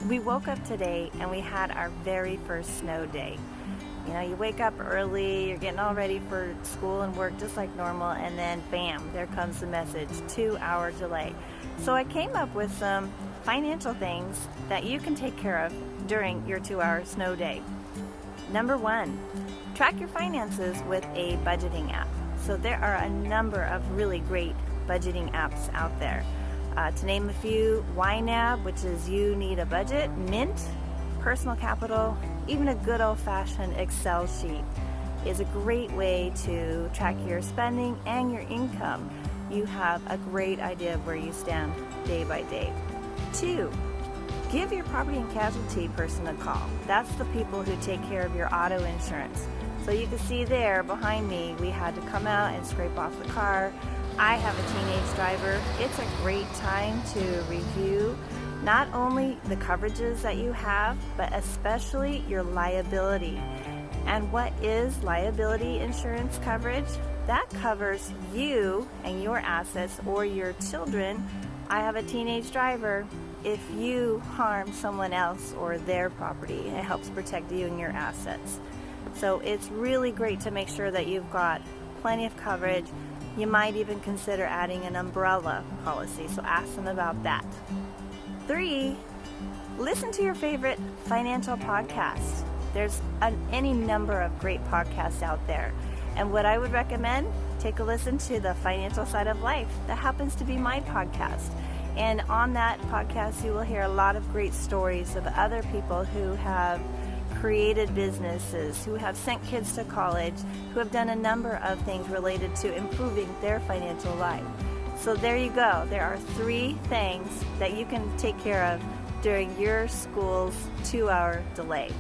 We woke up today and we had our very first snow day. You know, you wake up early, you're getting all ready for school and work just like normal, and then bam, there comes the message, 2-hour delay. So I came up with some financial things that you can take care of during your 2-hour snow day. Number one, track your finances with a budgeting app. So there are a number of really great budgeting apps out there. To name a few, YNAB, which is You Need a Budget, Mint, Personal Capital, even a good old-fashioned Excel sheet is a great way to track your spending and your income. You have a great idea of where you stand day by day. 2, give your property and casualty person a call. That's the people who take care of your auto insurance. So you can see there behind me, we had to come out and scrape off the car. I have a teenage driver. It's a great time to review not only the coverages that you have, but especially your liability. And what is liability insurance coverage? That covers you and your assets or your children. I have a teenage driver. If you harm someone else or their property, it helps protect you and your assets. So it's really great to make sure that you've got plenty of coverage. You might even consider adding an umbrella policy, so ask them about that. 3, listen to your favorite financial podcasts. There's any number of great podcasts out there. And what I would recommend, take a listen to the Financial Side of Life. That happens to be my podcast. And on that podcast, you will hear a lot of great stories of other people who have created businesses, who have sent kids to college, who have done a number of things related to improving their financial life. So there you go. There are 3 things that you can take care of during your school's 2-hour delay.